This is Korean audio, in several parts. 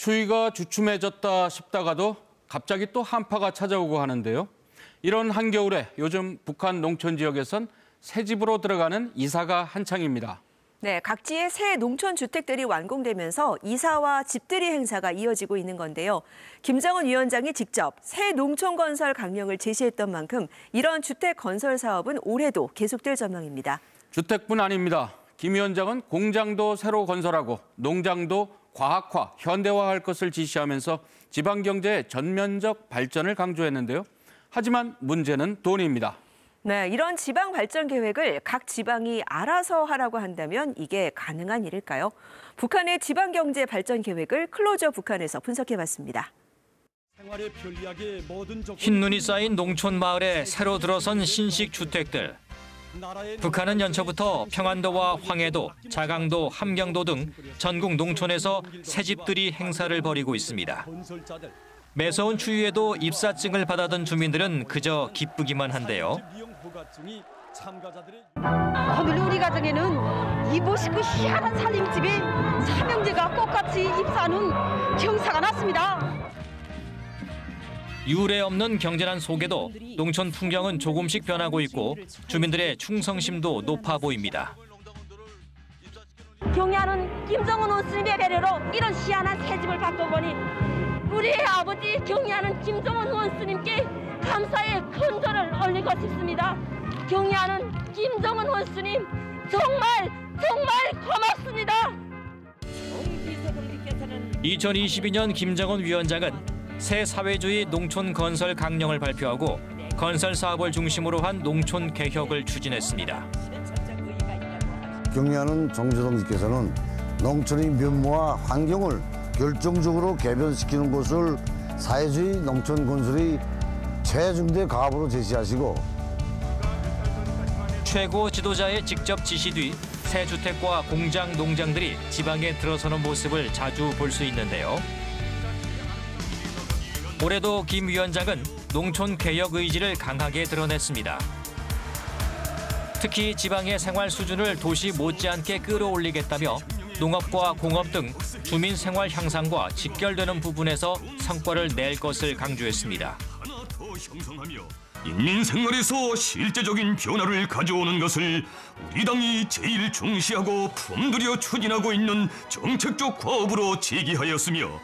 추위가 주춤해졌다 싶다가도 갑자기 또 한파가 찾아오고 하는데요. 이런 한겨울에 요즘 북한 농촌 지역에선 새 집으로 들어가는 이사가 한창입니다. 네, 각지의 새 농촌 주택들이 완공되면서 이사와 집들이 행사가 이어지고 있는 건데요. 김정은 위원장이 직접 새 농촌 건설 강령을 제시했던 만큼 이런 주택 건설 사업은 올해도 계속될 전망입니다. 주택뿐 아닙니다. 김 위원장은 공장도 새로 건설하고 농장도 과학화, 현대화할 것을 지시하면서 지방 경제의 전면적 발전을 강조했는데요. 하지만 문제는 돈입니다. 네, 이런 지방 발전 계획을 각 지방이 알아서 하라고 한다면 이게 가능한 일일까요? 북한의 지방 경제 발전 계획을 클로저 북한에서 분석해봤습니다. 흰눈이 쌓인 농촌 마을에 새로 들어선 신식 주택들. 북한은 연초부터 평안도와 황해도, 자강도, 함경도 등 전국 농촌에서 새집들이 행사를 벌이고 있습니다. 매서운 추위에도 입사증을 받아둔 주민들은 그저 기쁘기만 한데요. 오늘 우리 가정에는 이보시고 희한한 살림집에 삼형제가 똑같이 입사하는 경사가 났습니다. 유례 없는 경제난 속에도 농촌 풍경은 조금씩 변하고 있고 주민들의 충성심도 높아 보입니다. 경야는 김정은 원수님의 배려로 이런 희한한 새집을 바꿔보니 우리의 아버지 경야는 김정은 원수님께 감사의 큰 절을 올리고 싶습니다. 경야는 김정은 원수님 정말 고맙습니다. 2022년 김정은 위원장은 새 사회주의 농촌 건설 강령을 발표하고 건설 사업을 중심으로 한 농촌 개혁을 추진했습니다. 경의하는 정주동지께서는 농촌의 면모와 환경을 결정적으로 개변시키는 것을 사회주의 농촌 건설의 최중대 가업으로 제시하시고 최고 지도자의 직접 지시 뒤 새 주택과 공장, 농장들이 지방에 들어서는 모습을 자주 볼 수 있는데요. 올해도 김 위원장은 농촌 개혁 의지를 강하게 드러냈습니다. 특히 지방의 생활 수준을 도시 못지않게 끌어올리겠다며 농업과 공업 등 주민 생활 향상과 직결되는 부분에서 성과를 낼 것을 강조했습니다. 인민 생활에서 실제적인 변화를 가져오는 것을 우리 당이 제일 중시하고 품들여 추진하고 있는 정책적 과업으로 제기하였으며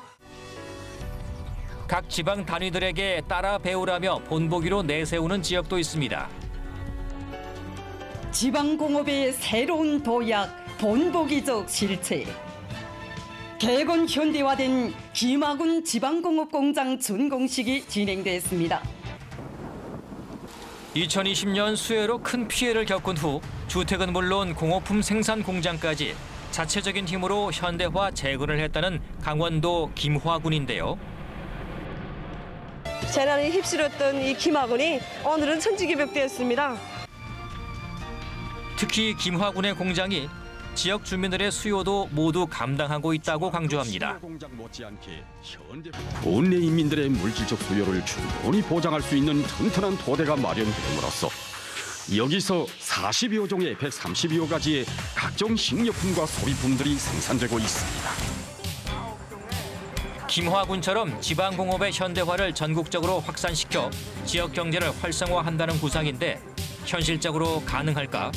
각 지방 단위들에게 따라 배우라며 본보기로 내세우는 지역도 있습니다. 지방공업의 새로운 도약, 본보기적 실체. 개건 현대화된 김하군 지방공업공장 준공식이 진행됐습니다. 2020년 수해로 큰 피해를 겪은 후 주택은 물론 공업품 생산 공장까지 자체적인 힘으로 현대화 재건을 했다는 강원도 김화군인데요. 재난에 휩쓸렸던 이 김하군이 오늘은 천지개벽되었습니다. 특히 김화군의 공장이 지역 주민들의 수요도 모두 감당하고 있다고 강조합니다. 본내 인민들의 물질적 수요를 충분히 보장할 수 있는 튼튼한 토대가 마련됨으로써 여기서 40여 종의 132여 가지의 각종 식료품과 소비품들이 생산되고 있습니다. 김화군처럼 지방공업의 현대화를 전국적으로 확산시켜 지역 경제를 활성화한다는 구상인데 현실적으로 가능할까?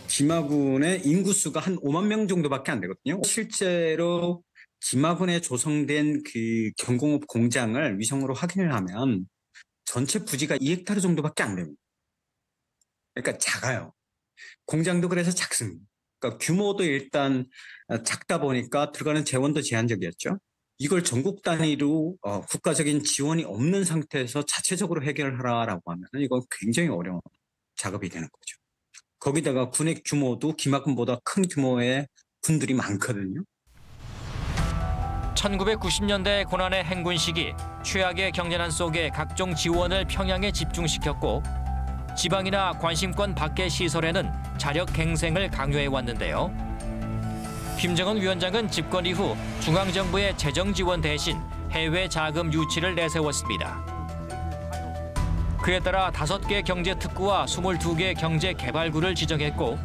김하군의 인구수가 한 5만 명 정도밖에 안 되거든요. 실제로 김하군에 조성된 그 경공업 공장을 위성으로 확인을 하면 전체 부지가 2헥타르 정도밖에 안 됩니다. 그러니까 작아요. 공장도 그래서 작습니다. 그러니까 규모도 일단 작다 보니까 들어가는 재원도 제한적이었죠. 이걸 전국 단위로 국가적인 지원이 없는 상태에서 자체적으로 해결을 하라라고 하면 이건 굉장히 어려운 작업이 되는 거죠. 거기다가 군의 규모도 김하군보다 큰 규모의 군들이 많거든요. 1990년대 고난의 행군 시기 최악의 경제난 속에 각종 지원을 평양에 집중시켰고 지방이나 관심권 밖의 시설에는 자력 갱생을 강요해왔는데요. 김정은 위원장은 집권 이후 중앙정부의 재정 지원 대신 해외 자금 유치를 내세웠습니다. 그에 따라 5개 경제특구와 22개 경제개발구를 지정했고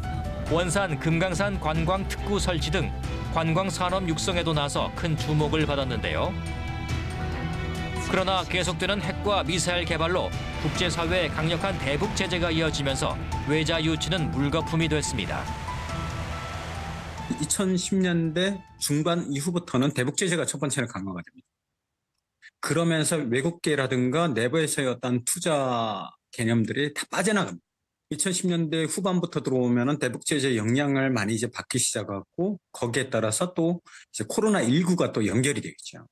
원산, 금강산 관광 특구 설치 등 관광 산업 육성에도 나서 큰 주목을 받았는데요. 그러나 계속되는 핵과 미사일 개발로 국제사회의 강력한 대북 제재가 이어지면서 외자 유치는 물거품이 됐습니다. 2010년대 중반 이후부터는 대북 제재가 첫 번째로 강화가 됩니다. 그러면서 외국계라든가 내부에서의 어떤 투자 개념들이 다 빠져나갑니다. 2010년대 후반부터 들어오면은 대북 제재 영향을 많이 이제 받기 시작하고 거기에 따라서 또 이제 코로나19가 또 연결이 되겠죠.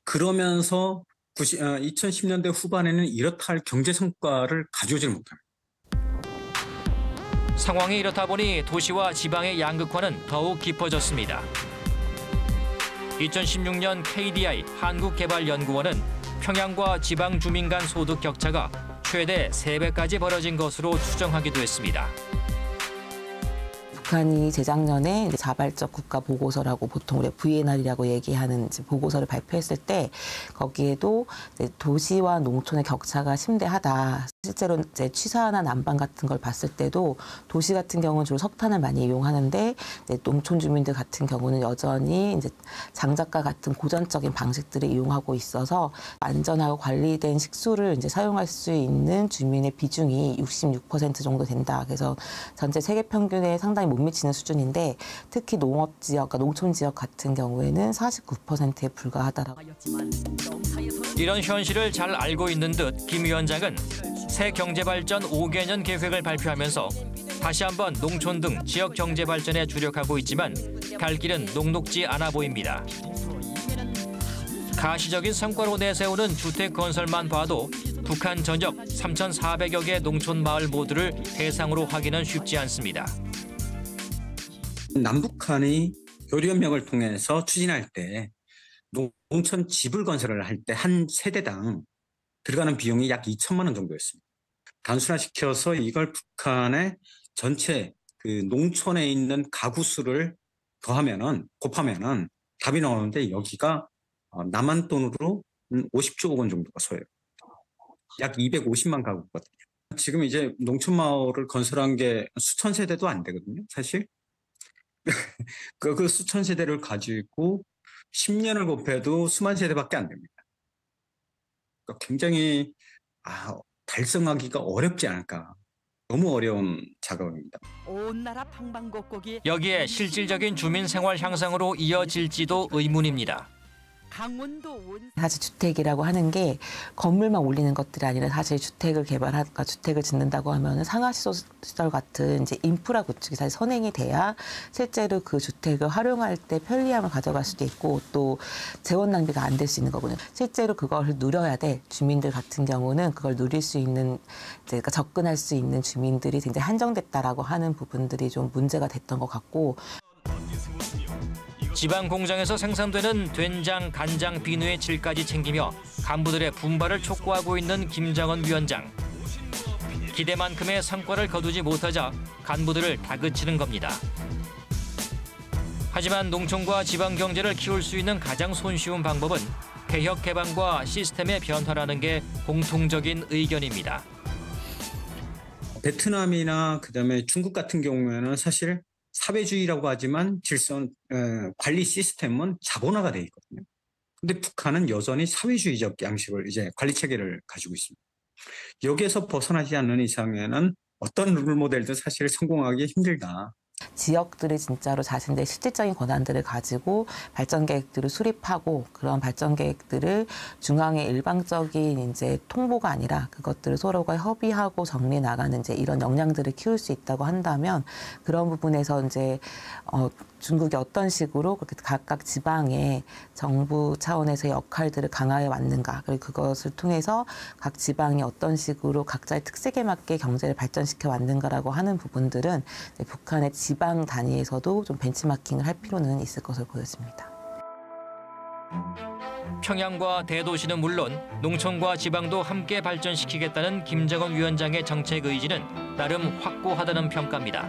그러면서 2010년대 후반에는 이렇다 할 경제 성과를 가져오지 못합니다. 상황이 이렇다 보니 도시와 지방의 양극화는 더욱 깊어졌습니다. 2016년 KDI 한국개발연구원은 평양과 지방 주민 간 소득 격차가 최대 3배까지 벌어진 것으로 추정하기도 했습니다. 북한이 재작년에 자발적 국가 보고서라고 보통 우리가 VNR이라고 얘기하는 보고서를 발표했을 때 거기에도 도시와 농촌의 격차가 심대하다. 실제로 취사나 난방 같은 걸 봤을 때도 도시 같은 경우는 주로 석탄을 많이 이용하는데 농촌 주민들 같은 경우는 여전히 장작과 같은 고전적인 방식들을 이용하고 있어서 안전하고 관리된 식수를 사용할 수 있는 주민의 비중이 66% 정도 된다. 그래서 전체 세계 평균에 상당히 못 미치는 수준인데 특히 농업 지역, 그러니까 농촌 지역 같은 경우에는 49%에 불과하다라고. 이런 현실을 잘 알고 있는 듯 김 위원장은 새 경제발전 5개년 계획을 발표하면서 다시 한번 농촌 등 지역 경제 발전에 주력하고 있지만 갈 길은 녹록지 않아 보입니다. 가시적인 성과로 내세우는 주택 건설만 봐도 북한 전역 3,400여 개 농촌 마을 모두를 대상으로 하기는 쉽지 않습니다. 남북한이 교류협력을 통해서 추진할 때 농촌 집을 건설을 할 때 한 세대당 들어가는 비용이 약 2천만 원 정도였습니다. 단순화시켜서 이걸 북한의 전체 그 농촌에 있는 가구 수를 곱하면은 답이 나오는데 여기가 남한 돈으로 50조 원 정도가 소요해요. 약 250만 가구거든요. 지금 이제 농촌 마을을 건설한 게 수천 세대도 안 되거든요, 사실. 그 수천 세대를 가지고 10년을 곱해도 수만 세대밖에 안 됩니다. 그러니까 굉장히 달성하기가 어렵지 않을까. 너무 어려운 작업입니다. 여기에 실질적인 주민 생활 향상으로 이어질지도 의문입니다. 사실 주택이라고 하는 게 건물만 올리는 것들이 아니라 사실 주택을 개발하거나 주택을 짓는다고 하면 상하시설 같은 인프라 구축이 사실 선행이 돼야 실제로 그 주택을 활용할 때 편리함을 가져갈 수도 있고 또 재원 낭비가 안 될 수 있는 거거든요. 실제로 그걸 누려야 돼 주민들 같은 경우는 그걸 누릴 수 있는 그러니까 접근할 수 있는 주민들이 굉장히 한정됐다라고 하는 부분들이 좀 문제가 됐던 것 같고. 지방 공장에서 생산되는 된장, 간장, 비누의 질까지 챙기며 간부들의 분발을 촉구하고 있는 김정은 위원장. 기대만큼의 성과를 거두지 못하자 간부들을 다그치는 겁니다. 하지만 농촌과 지방 경제를 키울 수 있는 가장 손쉬운 방법은 개혁 개방과 시스템의 변화라는 게 공통적인 의견입니다. 베트남이나 그다음에 중국 같은 경우에는 사실 사회주의라고 하지만 관리 시스템은 자본화가 돼 있거든요. 근데 북한은 여전히 사회주의적 양식을 관리 체계를 가지고 있습니다. 여기에서 벗어나지 않는 이상에는 어떤 룰 모델도 사실 성공하기 힘들다. 지역들이 진짜로 자신들의 실질적인 권한들을 가지고 발전 계획들을 수립하고 그런 발전 계획들을 중앙의 일방적인 통보가 아니라 그것들을 서로가 협의하고 정리해 나가는 이런 역량들을 키울 수 있다고 한다면 그런 부분에서 중국이 어떤 식으로 그렇게 각각 지방의 정부 차원에서의 역할들을 강화해 왔는가 그리고 그것을 통해서 각 지방이 어떤 식으로 각자의 특색에 맞게 경제를 발전시켜 왔는가라고 하는 부분들은 북한의 지방 단위에서도 좀 벤치마킹을 할 필요는 있을 것으로 보여집니다. 평양과 대도시는 물론 농촌과 지방도 함께 발전시키겠다는 김정은 위원장의 정책 의지는 나름 확고하다는 평가입니다.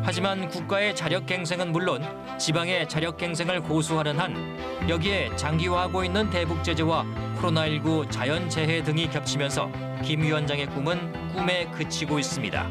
하지만 국가의 자력갱생은 물론 지방의 자력갱생을 고수하는 한 여기에 장기화하고 있는 대북제재와 코로나19 자연재해 등이 겹치면서 김 위원장의 꿈은 꿈에 그치고 있습니다.